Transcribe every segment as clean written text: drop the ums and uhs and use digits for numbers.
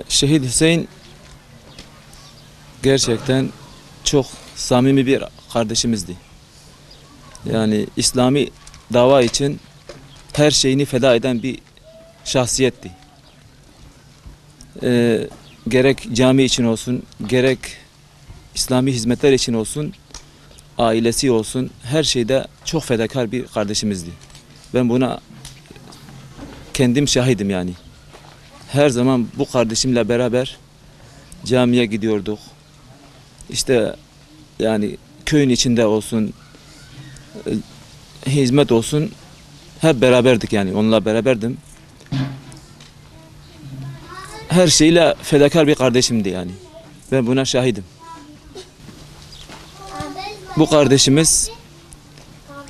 Şehit Hüseyin gerçekten çok samimi bir kardeşimizdi. Yani İslami dava için her şeyini feda eden bir şahsiyetti. Gerek cami için olsun, gerek İslami hizmetler için olsun, ailesi olsun, her şeyde çok fedakar bir kardeşimizdi. Ben buna kendim şahidim yani. Her zaman bu kardeşimle beraber camiye gidiyorduk. İşte yani köyün içinde olsun, hizmet olsun, hep beraberdik yani, onunla beraberdim. Her şeyle fedakar bir kardeşimdi yani. Ben buna şahidim. Bu kardeşimiz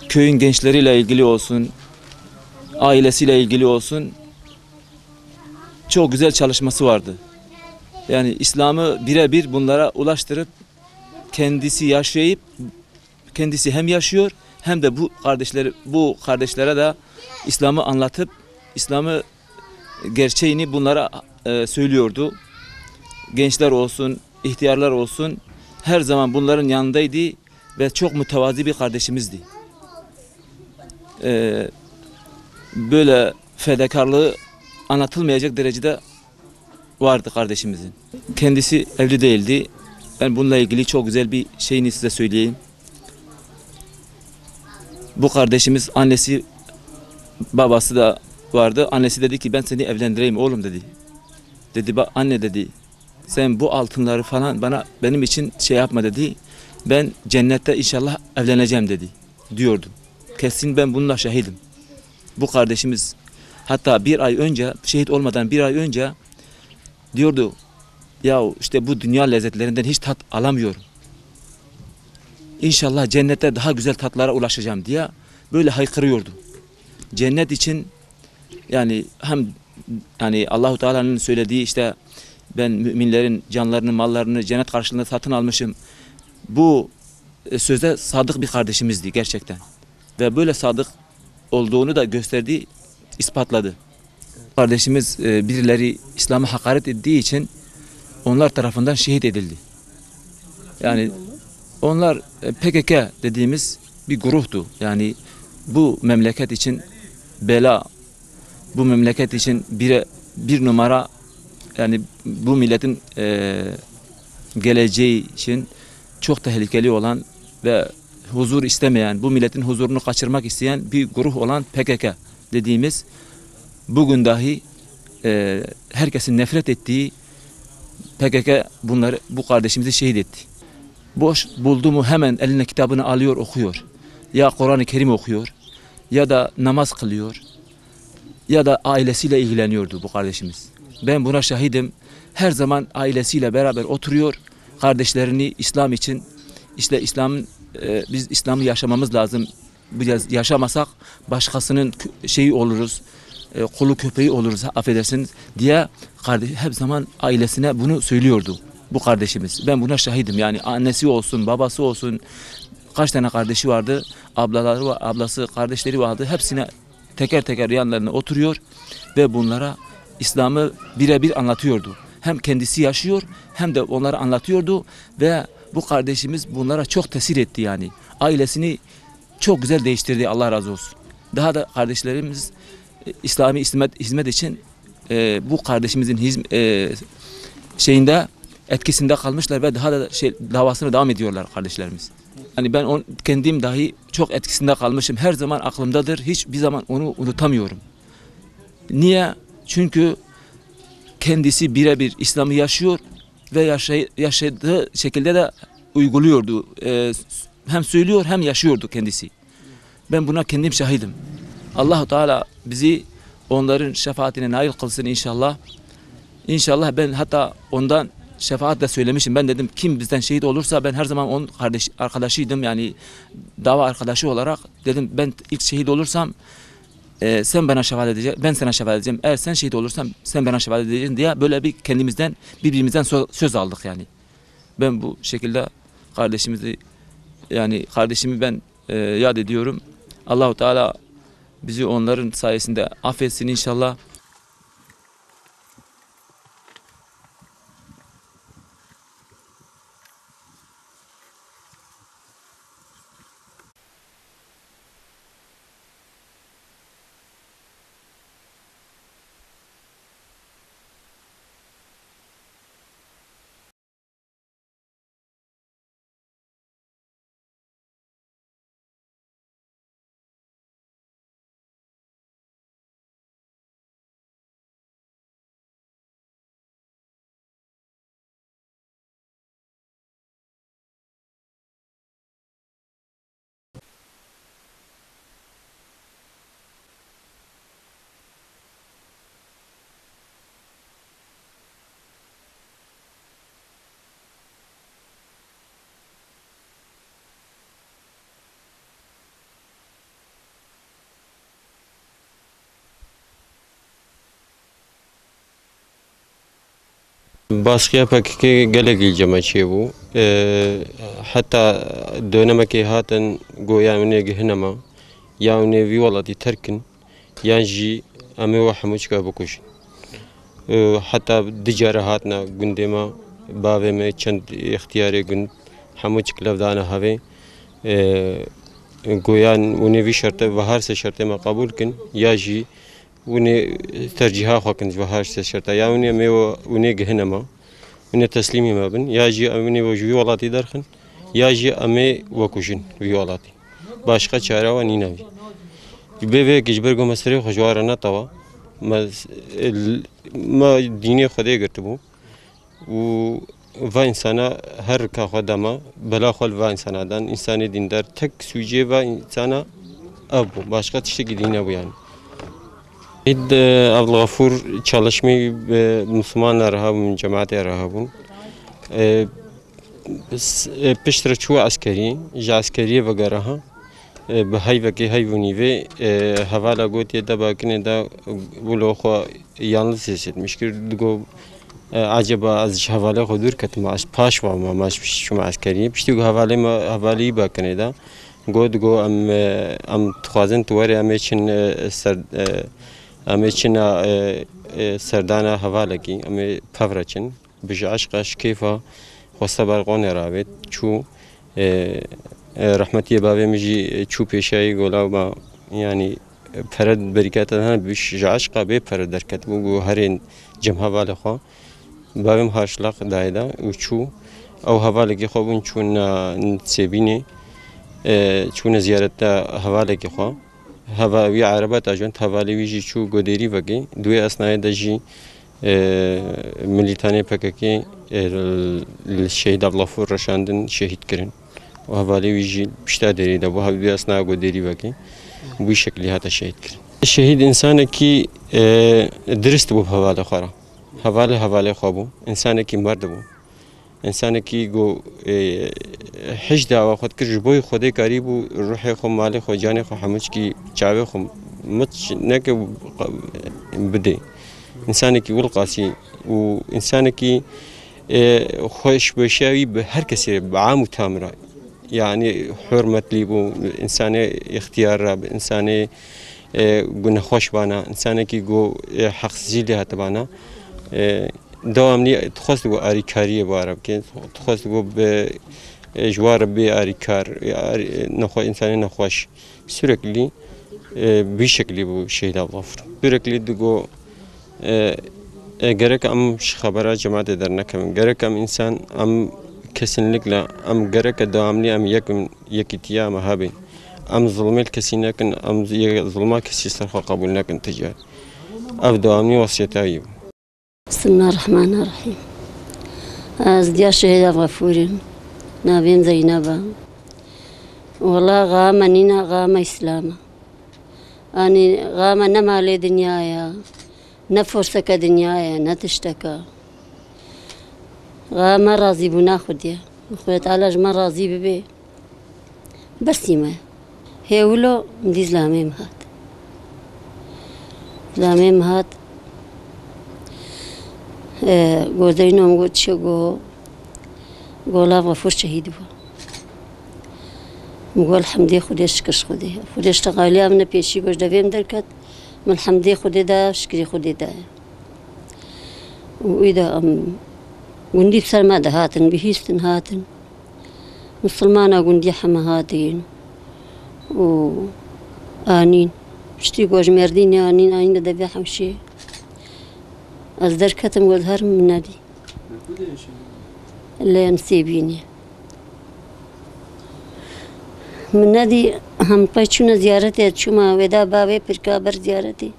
köyün gençleriyle ilgili olsun, ailesiyle ilgili olsun çok güzel çalışması vardı. Yani İslam'ı birebir bunlara ulaştırıp kendisi yaşayıp kendisi hem yaşıyor hem de bu kardeşlere de İslam'ı anlatıp İslam'ı gerçeğini bunlara söylüyordu. Gençler olsun, ihtiyarlar olsun her zaman bunların yanındaydı ve çok mütevazi bir kardeşimizdi. Böyle fedakarlığı anlatılmayacak derecede vardı kardeşimizin. Kendisi evli değildi. Ben bununla ilgili çok güzel bir şeyini size söyleyeyim. Bu kardeşimiz annesi, babası da vardı. Annesi dedi ki ben seni evlendireyim oğlum dedi. Dedi anne dedi sen bu altınları falan benim için şey yapma dedi. Ben cennette inşallah evleneceğim dedi diyordu. Kesin ben bununla şahidim. Bu kardeşimiz hatta bir ay önce, şehit olmadan bir ay önce diyordu ya işte bu dünya lezzetlerinden hiç tat alamıyorum. İnşallah cennette daha güzel tatlara ulaşacağım diye böyle haykırıyordu. Cennet için yani hem yani Allahu Teala'nın söylediği işte ben müminlerin canlarını, mallarını cennet karşılığında satın almışım. Bu söze sadık bir kardeşimizdi gerçekten. Ve böyle sadık olduğunu da gösterdi, ispatladı. Kardeşimiz birileri İslam'a hakaret ettiği için onlar tarafından şehit edildi. Yani onlar PKK dediğimiz bir gruptu. Yani bu memleket için bela, bu memleket için bir numara, yani bu milletin geleceği için çok tehlikeli olan ve huzur istemeyen, bu milletin huzurunu kaçırmak isteyen bir grup olan PKK dediğimiz bugün dahi herkesin nefret ettiği PKK bu kardeşimizi şehit etti. Boş buldu mu hemen eline kitabını alıyor okuyor. Ya Kur'an-ı Kerim okuyor ya da namaz kılıyor ya da ailesiyle ilgileniyordu bu kardeşimiz. Ben buna şahidim. Her zaman ailesiyle beraber oturuyor. Kardeşlerini İslam için işte biz İslam'ı yaşamamız lazım. Biraz yaşamasak başkasının şeyi oluruz. Kulu köpeği oluruz affedersiniz diye hep zaman ailesine bunu söylüyordu bu kardeşimiz. Ben buna şahidim. Yani annesi olsun, babası olsun, kaç tane kardeşi vardı, ablası, kardeşleri vardı. Hepsine teker teker yanlarına oturuyor ve bunlara İslam'ı birebir anlatıyordu. Hem kendisi yaşıyor hem de onlara anlatıyordu ve bu kardeşimiz bunlara çok tesir etti yani. Ailesini çok güzel değiştirdi, Allah razı olsun. Daha da kardeşlerimiz İslami hizmet için bu kardeşimizin etkisinde kalmışlar ve daha da davasına devam ediyorlar kardeşlerimiz. Yani ben kendim dahi çok etkisinde kalmışım. Her zaman aklımdadır. Hiçbir zaman onu unutamıyorum. Niye? Çünkü kendisi birebir İslam'ı yaşıyor ve yaşadığı şekilde de uyguluyordu. Hem söylüyor hem yaşıyordu kendisi. Ben buna kendim şahidim. Allah-u Teala bizi onların şefaatine nail kılsın inşallah. İnşallah ben hatta ondan şefaat de söylemişim. Ben dedim kim bizden şehit olursa ben her zaman onun arkadaşıydım. Yani dava arkadaşı olarak dedim ben ilk şehit olursam sen bana şefaat edeceksin, ben sana şefaat edeceğim. Eğer sen şehit olursan sen bana şefaat edeceksin diye böyle bir birbirimizden söz aldık yani. Ben bu şekilde kardeşimi ben yad ediyorum. Allahu Teala bizi onların sayesinde affetsin inşallah. باسقیا پکې ګلګی جمع شي وو حتی دونما کې هاتن گویاونه گهنما یاونه وی ولادی ترکن یانجی امی و حموش کا بکوش حتی دیجاره هاتنا گندما باوی می چند اختیاری گند حموش کلاف دانه هوی گویان اونی وی شرطه و هر سه شرطه ما قبول کن یا جی اونی ترجیحا خواکن و هر سه شرطه یا اونی می و اونی گهنما اونی تسلیمی ما بن یا جی اونی و جوی ولاتی درخن یا جی امی وکوشن وی ولاتی başka çare var ninavi. Beve gecber go mesele xoşwara na tawa. Ma dini Xwedê girtibû û va insana her ka xwe dema bela xwe li va insana dan insanê dîndar tek sûcê va insana ev bû başka tiştekî dî nebû yani. Êd Abdulgafur çalışmayı Müslümanlar habûn cemaatê re habûn. Piştre çû askerî ji askeriyê vegeraha به هایوکی هایونی و حوالا گویی دبا کنه دا ولو خو یانل سیست مشکل دگو عجبا از حوالا خودور کت ماش پاش و ماش شما عسکری پشتی گو حوالی با کنه دا گود گو ام تخوازن توری امیچن سردانا حوالا کی امی پفرچن بج عشقش کیفا خواست برقان رابط چو رحمتی باوی میجی چو پیشایی گولا ما یعنی پرد بریکت هن بیش عشقا به پرد درکت بو هرین جمع حواله خوا باویم هاشلاق دایدا و چو او حواله کی خوبون چون نسبینه چون زیارت حواله کی خوا حوالی عربات اجنت حوالی ویجی چو گودری وگی دوی اسنای دجی ملیتانی پککی الشهید عبدالغفور رشاندن شهید کردن و حوالی ویجی بیشتر داری ده و حوالی اسنا گودری وکی بوی شکلی هات شهید کرد. شهید انسانی که درست بود حوالی خورا حوالی خوابو انسانی که مرد بود انسانی که گو حج دعوا خود کرد جبوی خودی کاری بو روح خو مال خو جان خو همش کی چاوی خو مت نک بده انسانی که ولقاسی و انسانی که خوش بشوی به هر کسی بعام و تامره يعني حرمة ليبو إنسان اختيار راب إنسان قلنا خوش بانا إنسان كي جو حق زيلها تبانا دوام لي تخص جو أريكارية بعرب كين تخص جو بجوار بأريكار نخو إنسان نخوش سرقلي بشكل بو شهيد الظفر سرقلي دجو جرك أم خبرات جماعة درنا كم جرك أم إنسان أم kesinlikle am gerek devamlı am yakitiya mahabi am zulmel kesinlikle am zulma kesişler kabul nakin ticar av devamlı vasiyetayı. Bismillahirrahmanirrahim. Az diya şehid Abdulgafurin nabim Zeynaba. Vallahi gama nina gama İslam'a. Ani gama ne mali dünyaya ne fırsaka dünyaya ne tişteka. ما راضي بناخد يا خويا علاج ما راضي ببي بس ما هي ولو مدي زلامي مهات گوزینم گوت شو گولا غفور شهید بود مقول حمدي خودی شکرش خودی اشتغالی امن پیشی گوش دویم درکت من حمدي خودی دا شکری خودی دا وإذا قندي بسلمى هاتن بهيستن هاتن مسلمانا قندي حما هاتين و آنين شتي قوج مردين آنين دا بيا حمشي از در كتم وظهر من نادي اللي نسيبيني من نادي هم قيتشونا زيارتي تشوما ودا بابي بركابر زيارتي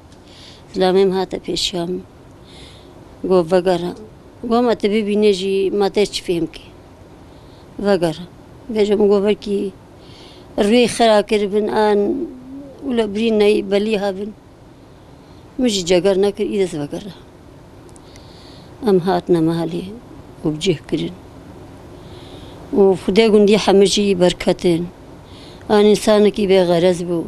سلامي هاتا بيشام قو بقرا قوم تبي بينجي ما تيش فيهم كي وقرا بيجم قوبر كي الري خراكر بن آن ولا برينا بليها بن مش جاكرنا كر إذا وقرا أم هاتنا مالي وبجيه كرين وفدا قندي حمجي بركتين آن إنسان كي بغرز بو